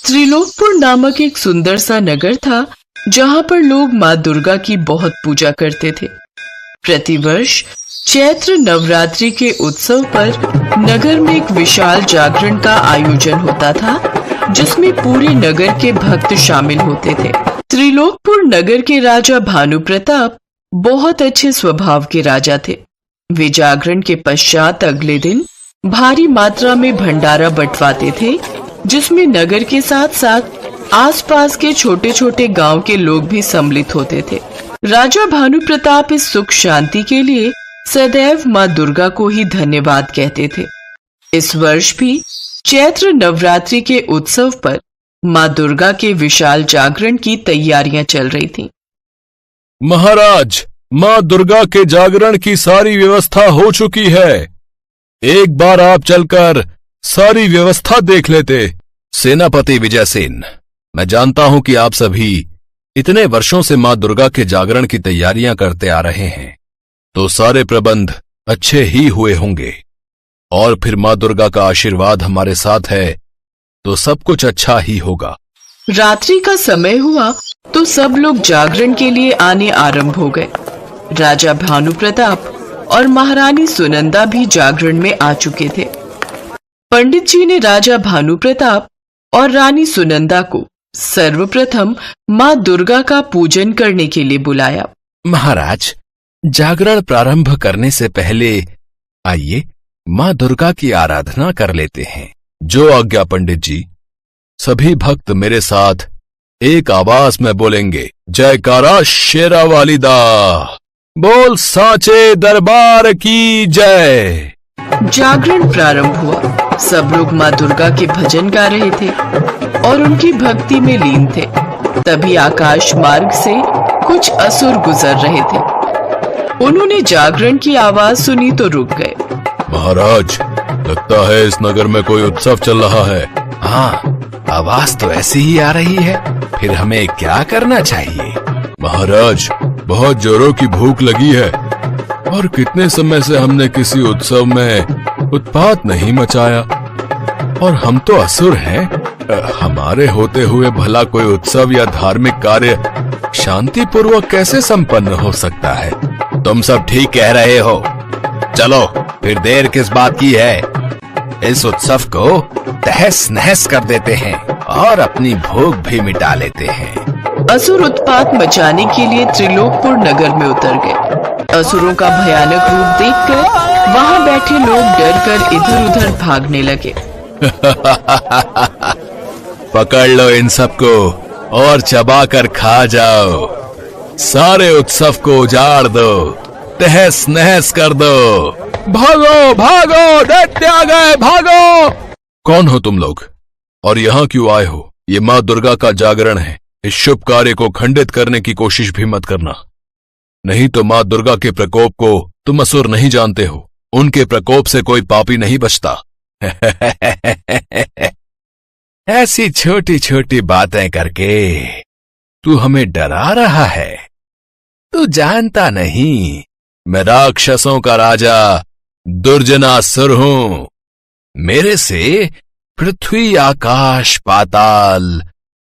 त्रिलोकपुर नामक एक सुंदर सा नगर था जहां पर लोग माँ दुर्गा की बहुत पूजा करते थे। प्रतिवर्ष चैत्र नवरात्रि के उत्सव पर नगर में एक विशाल जागरण का आयोजन होता था जिसमें पूरे नगर के भक्त शामिल होते थे। त्रिलोकपुर नगर के राजा भानु प्रताप बहुत अच्छे स्वभाव के राजा थे। वे जागरण के पश्चात अगले दिन भारी मात्रा में भंडारा बंटवाते थे जिसमें नगर के साथ साथ आसपास के छोटे छोटे गांव के लोग भी सम्मिलित होते थे। राजा भानु प्रताप इस सुख शांति के लिए सदैव माँ दुर्गा को ही धन्यवाद कहते थे। इस वर्ष भी चैत्र नवरात्रि के उत्सव पर माँ दुर्गा के विशाल जागरण की तैयारियां चल रही थीं। महाराज, माँ दुर्गा के जागरण की सारी व्यवस्था हो चुकी है। एक बार आप चलकर सारी व्यवस्था देख लेते। सेनापति विजयसेन, मैं जानता हूं कि आप सभी इतने वर्षों से माँ दुर्गा के जागरण की तैयारियां करते आ रहे हैं, तो सारे प्रबंध अच्छे ही हुए होंगे। और फिर माँ दुर्गा का आशीर्वाद हमारे साथ है तो सब कुछ अच्छा ही होगा। रात्रि का समय हुआ तो सब लोग जागरण के लिए आने आरंभ हो गए। राजा भानु प्रताप और महारानी सुनंदा भी जागरण में आ चुके थे। पंडित जी ने राजा भानु प्रताप और रानी सुनंदा को सर्वप्रथम माँ दुर्गा का पूजन करने के लिए बुलाया। महाराज, जागरण प्रारंभ करने से पहले आइए माँ दुर्गा की आराधना कर लेते हैं। जो आज्ञा पंडित जी। सभी भक्त मेरे साथ एक आवाज में बोलेंगे, जयकारा शेरा वाली दा, बोल साचे दरबार की जय। जागरण प्रारंभ हुआ। सब लोग माँ दुर्गा के भजन गा रहे थे और उनकी भक्ति में लीन थे। तभी आकाश मार्ग से कुछ असुर गुजर रहे थे। उन्होंने जागरण की आवाज सुनी तो रुक गए। महाराज, लगता है इस नगर में कोई उत्सव चल रहा है। हाँ, आवाज तो ऐसी ही आ रही है। फिर हमें क्या करना चाहिए? महाराज, बहुत जोरों की भूख लगी है और कितने समय से हमने किसी उत्सव में उत्पात नहीं मचाया। और हम तो असुर हैं। हमारे होते हुए भला कोई उत्सव या धार्मिक कार्य शांतिपूर्वक कैसे संपन्न हो सकता है? तुम सब ठीक कह रहे हो। चलो, फिर देर किस बात की है? इस उत्सव को तहस नहस कर देते हैं और अपनी भूख भी मिटा लेते हैं। असुर उत्पात मचाने के लिए त्रिलोकपुर नगर में उतर गए। असुरों का भयानक रूप देखकर वहां बैठे लोग डरकर इधर उधर भागने लगे। पकड़ लो इन सबको और चबा कर खा जाओ। सारे उत्सव को उजाड़ दो, तहस नहस कर दो। भागो भागो, दैत्य आ गए, भागो। कौन हो तुम लोग और यहाँ क्यों आए हो? ये माँ दुर्गा का जागरण है। इस शुभ कार्य को खंडित करने की कोशिश भी मत करना, नहीं तो माँ दुर्गा के प्रकोप को तुम असुर नहीं जानते हो। उनके प्रकोप से कोई पापी नहीं बचता। ऐसी छोटी छोटी बातें करके तू हमें डरा रहा है। तू जानता नहीं, मैं राक्षसों का राजा दुर्जनासुर हूं। मेरे से पृथ्वी, आकाश, पाताल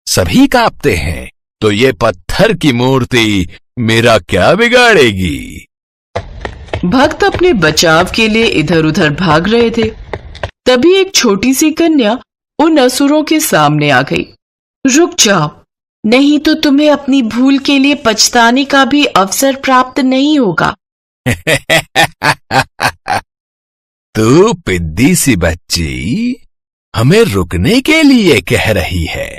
सभी कांपते हैं, तो ये पत्थर की मूर्ति मेरा क्या बिगाड़ेगी? भक्त अपने बचाव के लिए इधर उधर भाग रहे थे। तभी एक छोटी सी कन्या उन असुरों के सामने आ गई। रुक जाओ, नहीं तो तुम्हें अपनी भूल के लिए पछताने का भी अवसर प्राप्त नहीं होगा। तू पिद्दी सी बच्ची हमें रुकने के लिए कह रही है।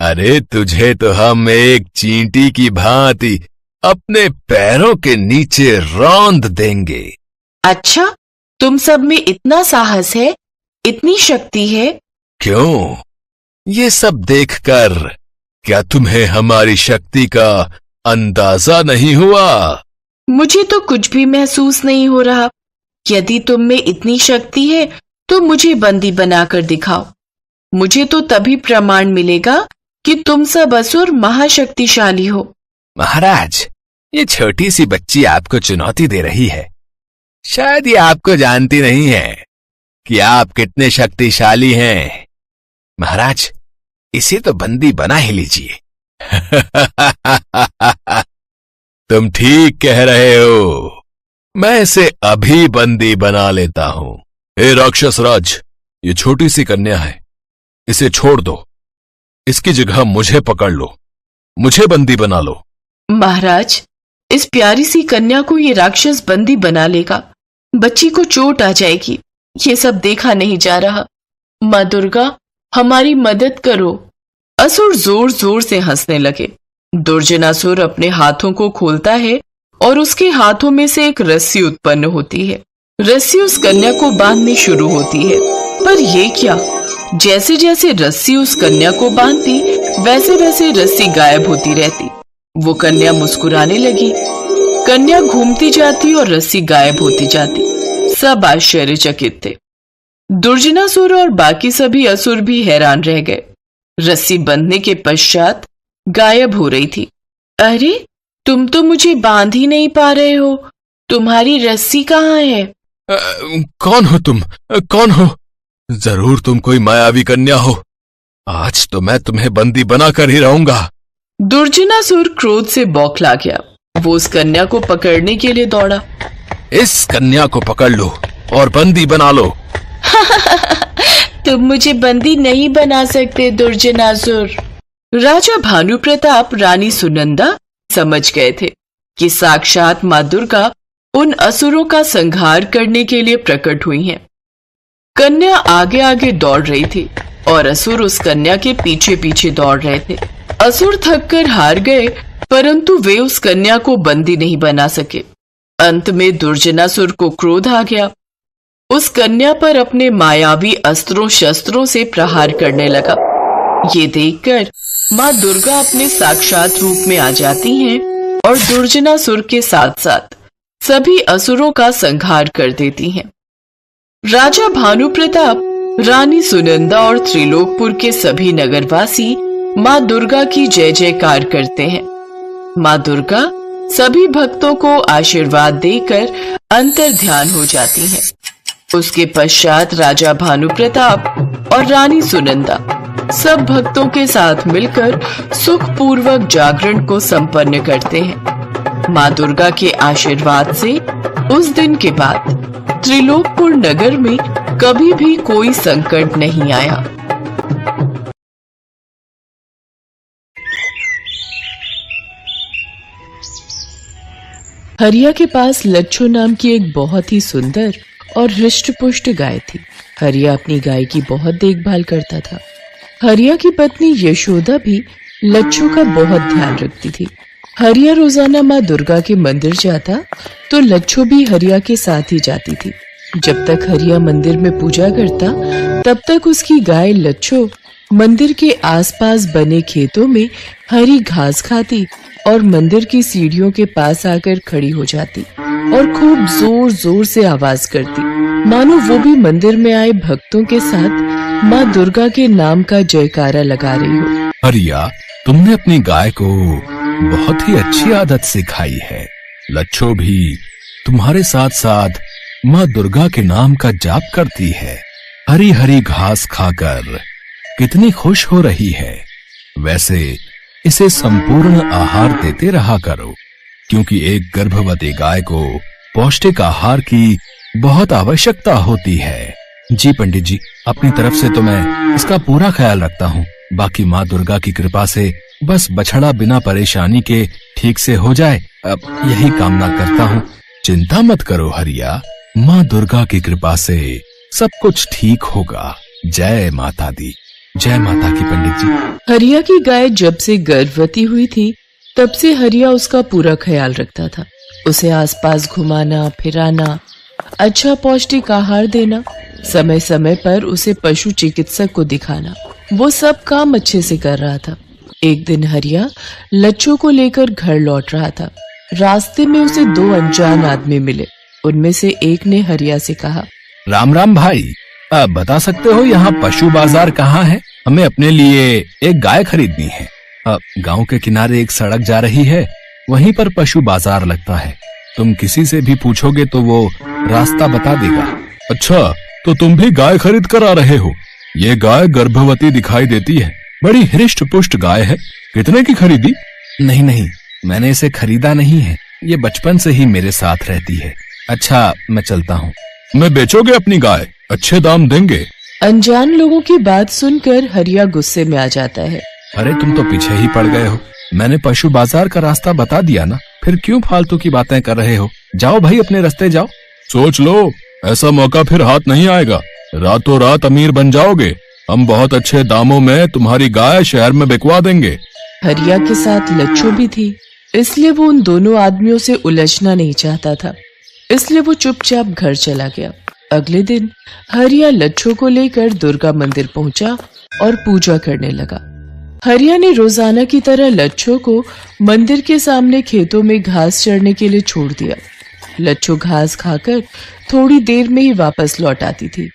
अरे तुझे तो हम एक चींटी की भांति अपने पैरों के नीचे रौंद देंगे। अच्छा, तुम सब में इतना साहस है, इतनी शक्ति है? क्यों? ये सब देखकर क्या तुम्हें हमारी शक्ति का अंदाजा नहीं हुआ? मुझे तो कुछ भी महसूस नहीं हो रहा। यदि तुम में इतनी शक्ति है तो मुझे बंदी बनाकर दिखाओ। मुझे तो तभी प्रमाण मिलेगा कि तुम सब असुर महाशक्तिशाली हो। महाराज, ये छोटी सी बच्ची आपको चुनौती दे रही है। शायद ये आपको जानती नहीं है कि आप कितने शक्तिशाली हैं। महाराज, इसे तो बंदी बना ही लीजिए। तुम ठीक कह रहे हो, मैं इसे अभी बंदी बना लेता हूं। हे राक्षस राज, ये छोटी सी कन्या है, इसे छोड़ दो। इसकी जगह मुझे पकड़ लो, मुझे बंदी बना लो। महाराज, इस प्यारी सी कन्या को ये राक्षस बंदी बना लेगा, बच्ची को चोट आ जाएगी। ये सब देखा नहीं जा रहा। माँ दुर्गा, हमारी मदद करो। असुर जोर जोर से हंसने लगे। दुर्जनासुर अपने हाथों को खोलता है और उसके हाथों में से एक रस्सी उत्पन्न होती है। रस्सी उस कन्या को बांधनी शुरू होती है, पर ये क्या, जैसे जैसे रस्सी उस कन्या को बांधती वैसे वैसे रस्सी गायब होती रहती। वो कन्या मुस्कुराने लगी। कन्या घूमती जाती और रस्सी गायब होती जाती। सब आश्चर्यचकित थे। दुर्जनासुर और बाकी सभी असुर भी हैरान रह गए। रस्सी बंधने के पश्चात गायब हो रही थी। अरे, तुम तो मुझे बांध ही नहीं पा रहे हो, तुम्हारी रस्सी कहाँ है? कौन हो तुम? कौन हो? जरूर तुम कोई मायावी कन्या हो। आज तो मैं तुम्हें बंदी बनाकर ही रहूंगा। दुर्जनासुर क्रोध से बौखला गया। वो उस कन्या को पकड़ने के लिए दौड़ा। इस कन्या को पकड़ लो और बंदी बना लो। तुम मुझे बंदी नहीं बना सकते दुर्जनासुर। राजा भानु प्रताप रानी सुनंदा समझ गए थे कि साक्षात माँ दुर्गा उन असुरों का संहार करने के लिए प्रकट हुई हैं। कन्या आगे आगे दौड़ रही थी और असुर उस कन्या के पीछे पीछे दौड़ रहे थे। असुर थककर हार गए, परंतु वे उस कन्या को बंदी नहीं बना सके। अंत में दुर्जनासुर को क्रोध आ गया। उस कन्या पर अपने मायावी अस्त्रों शस्त्रों से प्रहार करने लगा। ये देखकर माँ दुर्गा अपने साक्षात रूप में आ जाती हैं और दुर्जनासुर के साथ साथ सभी असुरों का संहार कर देती हैं। राजा भानु प्रताप, रानी सुनंदा और त्रिलोकपुर के सभी नगरवासी माँ दुर्गा की जय जयकार करते हैं। माँ दुर्गा सभी भक्तों को आशीर्वाद देकर अंतर ध्यान हो जाती हैं। उसके पश्चात राजा भानु प्रताप और रानी सुनंदा सब भक्तों के साथ मिलकर सुखपूर्वक जागरण को संपन्न करते हैं। माँ दुर्गा के आशीर्वाद से उस दिन के बाद त्रिलोकपुर नगर में कभी भी कोई संकट नहीं आया। हरिया के पास लच्छो नाम की एक बहुत ही सुंदर और हृष्ट-पुष्ट गाय थी। हरिया अपनी गाय की बहुत देखभाल करता था। हरिया की पत्नी यशोदा भी लच्छो का बहुत ध्यान रखती थी। हरिया रोजाना माँ दुर्गा के मंदिर जाता तो लच्छो भी हरिया के साथ ही जाती थी। जब तक हरिया मंदिर में पूजा करता तब तक उसकी गाय लच्छो मंदिर के आसपास बने खेतों में हरी घास खाती और मंदिर की सीढ़ियों के पास आकर खड़ी हो जाती और खूब जोर जोर से आवाज करती, मानो वो भी मंदिर में आए भक्तों के साथ माँ दुर्गा के नाम का जयकारा लगा रही हो। हरिया, तुमने अपनी गाय को बहुत ही अच्छी आदत सिखाई है। लच्छो भी तुम्हारे साथ साथ माँ दुर्गा के नाम का जाप करती है। हरी हरी घास खाकर कितनी खुश हो रही है। वैसे इसे संपूर्ण आहार देते रहा करो, क्योंकि एक गर्भवती गाय को पौष्टिक आहार की बहुत आवश्यकता होती है। जी पंडित जी, अपनी तरफ से तो मैं इसका पूरा ख्याल रखता हूँ। बाकी माँ दुर्गा की कृपा से बस बछड़ा बिना परेशानी के ठीक से हो जाए, अब यही कामना करता हूँ। चिंता मत करो हरिया, माँ दुर्गा की कृपा से सब कुछ ठीक होगा। जय माता दी। जय माता की पंडित जी। हरिया की गाय जब से गर्भवती हुई थी तब से हरिया उसका पूरा ख्याल रखता था। उसे आसपास घुमाना फिराना, अच्छा पौष्टिक आहार देना, समय समय पर उसे पशु चिकित्सक को दिखाना, वो सब काम अच्छे से कर रहा था। एक दिन हरिया लच्छो को लेकर घर लौट रहा था। रास्ते में उसे दो अनजान आदमी मिले। उनमें से एक ने हरिया से कहा, राम राम भाई, बता सकते हो यहाँ पशु बाजार कहाँ है? हमें अपने लिए एक गाय खरीदनी है। गांव के किनारे एक सड़क जा रही है, वहीं पर पशु बाजार लगता है। तुम किसी से भी पूछोगे तो वो रास्ता बता देगा। अच्छा, तो तुम भी गाय खरीद कर आ रहे हो? ये गाय गर्भवती दिखाई देती है, बड़ी हृष्ट पुष्ट गाय है, कितने की खरीदी? नहीं नहीं, मैंने इसे खरीदा नहीं है, ये बचपन से ही मेरे साथ रहती है। अच्छा, मैं चलता हूँ। मैं बेचोगे अपनी गाय? अच्छे दाम देंगे। अनजान लोगों की बात सुनकर हरिया गुस्से में आ जाता है। अरे तुम तो पीछे ही पड़ गए हो, मैंने पशु बाजार का रास्ता बता दिया ना, फिर क्यों फालतू की बातें कर रहे हो? जाओ भाई, अपने रास्ते जाओ। सोच लो, ऐसा मौका फिर हाथ नहीं आएगा, रातों रात अमीर बन जाओगे। हम बहुत अच्छे दामों में तुम्हारी गाय शहर में बिकवा देंगे। हरिया के साथ लच्छो भी थी, इसलिए वो उन दोनों आदमियों से उलझना नहीं चाहता था, इसलिए वो चुपचाप घर चला गया। अगले दिन हरिया लच्छो को लेकर दुर्गा मंदिर पहुंचा और पूजा करने लगा। हरिया ने रोजाना की तरह लच्छो को मंदिर के सामने खेतों में घास चरने के लिए छोड़ दिया। लच्छो घास खाकर थोड़ी देर में ही वापस लौट आती थी,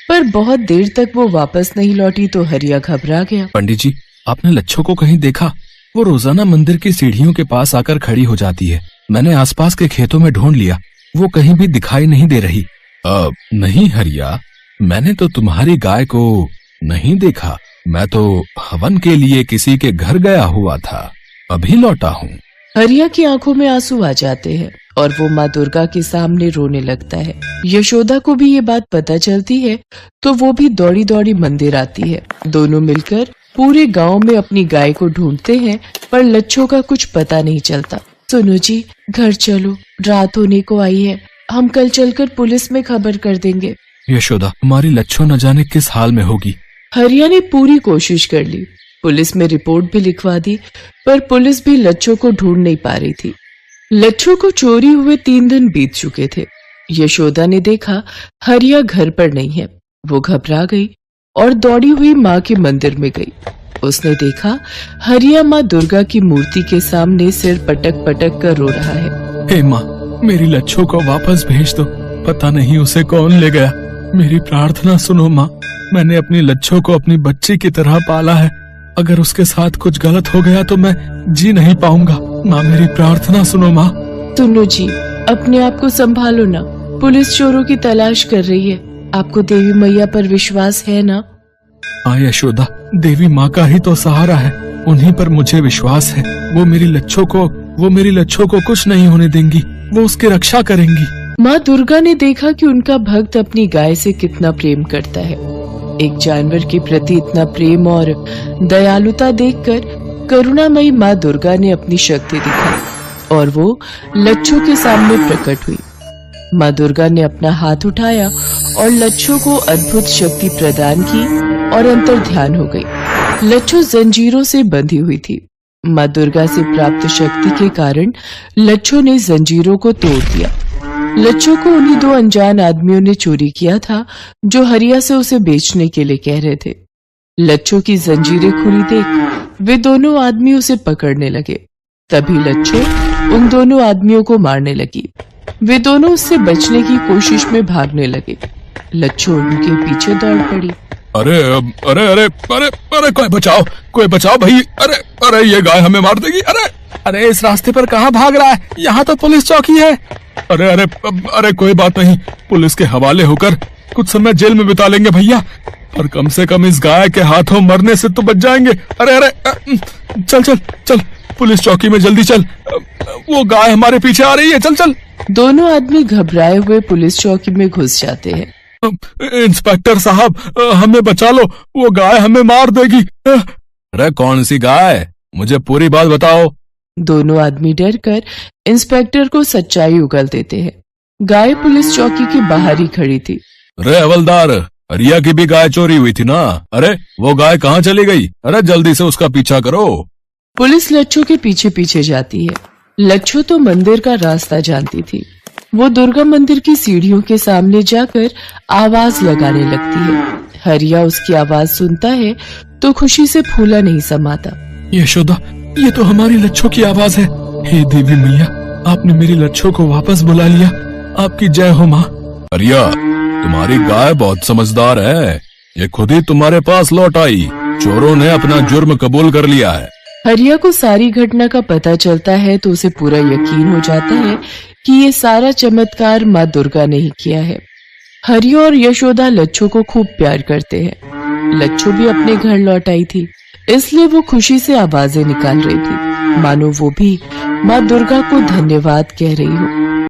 पर बहुत देर तक वो वापस नहीं लौटी तो हरिया घबरा गया। पंडित जी, आपने लच्छो को कहीं देखा? वो रोजाना मंदिर की सीढ़ियों के पास आकर खड़ी हो जाती है। मैंने आसपास के खेतों में ढूंढ लिया, वो कहीं भी दिखाई नहीं दे रही। नहीं हरिया, मैंने तो तुम्हारी गाय को नहीं देखा। मैं तो हवन के लिए किसी के घर गया हुआ था, अभी लौटा हूँ। हरिया की आंखों में आंसू आ जाते हैं और वो माँ दुर्गा के सामने रोने लगता है। यशोदा को भी ये बात पता चलती है तो वो भी दौड़ी दौड़ी मंदिर आती है। दोनों मिलकर पूरे गांव में अपनी गाय को ढूंढते हैं, पर लच्छो का कुछ पता नहीं चलता। सुनो जी, घर चलो, रात होने को आई है, हम कल चलकर पुलिस में खबर कर देंगे। यशोदा, हमारी लच्छो न जाने किस हाल में होगी। हरिया ने पूरी कोशिश कर ली, पुलिस में रिपोर्ट भी लिखवा दी, पर पुलिस भी लच्छो को ढूंढ नहीं पा रही थी। लच्छो को चोरी हुए 3 दिन बीत चुके थे। यशोदा ने देखा हरिया घर पर नहीं है, वो घबरा गई और दौड़ी हुई माँ के मंदिर में गई। उसने देखा हरिया माँ दुर्गा की मूर्ति के सामने सिर पटक पटक कर रो रहा है। हे माँ, मेरी लच्छो को वापस भेज दो, पता नहीं उसे कौन ले गया। मेरी प्रार्थना सुनो माँ, मैंने अपनी लच्छो को अपनी बच्ची की तरह पाला है, अगर उसके साथ कुछ गलत हो गया तो मैं जी नहीं पाऊंगा। माँ, मेरी प्रार्थना सुनो माँ। सुनो जी, अपने आप को संभालो ना, पुलिस चोरों की तलाश कर रही है। आपको देवी मैया पर विश्वास है ना? हाँ यशोदा, देवी माँ का ही तो सहारा है, उन्हीं पर मुझे विश्वास है। वो मेरी लच्छो को कुछ नहीं होने देंगी, वो उसकी रक्षा करेंगी। माँ दुर्गा ने देखा कि उनका भक्त अपनी गाय से कितना प्रेम करता है। एक जानवर के प्रति इतना प्रेम और दयालुता देखकर करुणामयी माँ दुर्गा ने अपनी शक्ति दिखाई और वो लच्छो के सामने प्रकट हुई। माँ दुर्गा ने अपना हाथ उठाया और लच्छो को अद्भुत शक्ति प्रदान की और अंतर ध्यान हो गई। लच्छो जंजीरों से बंधी हुई थी। माँ दुर्गा से प्राप्त शक्ति के कारण लच्छो ने जंजीरों को तोड़ दिया। लच्छो को उन्हीं 2 अनजान आदमियों ने चोरी किया था जो हरिया से उसे बेचने के लिए कह रहे थे। लच्छो की जंजीरें खुली देख वे दोनों आदमी उसे पकड़ने लगे। तभी लच्छो उन दोनों आदमियों को मारने लगी। वे दोनों उससे बचने की कोशिश में भागने लगे। लच्छो उनके पीछे दौड़ पड़ी। अरे अरे अरे अरे अरे कोई बचाओ भाई, अरे अरे ये गाय हमें मार देगी। अरे इस रास्ते पर कहाँ भाग रहा है, यहाँ तो पुलिस चौकी है। अरे अरे अरे कोई बात नहीं, पुलिस के हवाले होकर कुछ समय जेल में बिता लेंगे भैया, और कम से कम इस गाय के हाथों मरने से तो बच जाएंगे। अरे अरे चल चल चल, पुलिस चौकी में जल्दी चल, वो गाय हमारे पीछे आ रही है, चल चल। दोनों आदमी घबराए हुए पुलिस चौकी में घुस जाते हैं। इंस्पेक्टर साहब, हमें बचा लो, वो गाय हमें मार देगी। अरे कौन सी गाय, मुझे पूरी बात बताओ। दोनों आदमी डरकर इंस्पेक्टर को सच्चाई उगल देते हैं। गाय पुलिस चौकी के बाहर ही खड़ी थी। अरे हवलदार, हरिया की भी गाय चोरी हुई थी ना, अरे वो गाय कहाँ चली गई? अरे जल्दी से उसका पीछा करो। पुलिस लच्छो के पीछे पीछे जाती है। लच्छो तो मंदिर का रास्ता जानती थी। वो दुर्गा मंदिर की सीढ़ियों के सामने जाकर आवाज लगाने लगती है। हरिया उसकी आवाज सुनता है तो खुशी से फूला नहीं समाता। यशोदा, ये तो हमारी लच्छो की आवाज है। हे देवी मैया, आपने मेरी लच्छो को वापस बुला लिया, आपकी जय हो माँ। हरिया, तुम्हारी गाय बहुत समझदार है, ये खुद ही तुम्हारे पास लौट आई। चोरों ने अपना जुर्म कबूल कर लिया है। हरिया को सारी घटना का पता चलता है तो उसे पूरा यकीन हो जाता है कि ये सारा चमत्कार माँ दुर्गा ने ही किया है। हरिया और यशोदा लच्छो को खूब प्यार करते हैं। लच्छो भी अपने घर लौट आई थी। इसलिए वो खुशी से आवाजें निकाल रही थी, मानो वो भी माँ दुर्गा को धन्यवाद कह रही हो।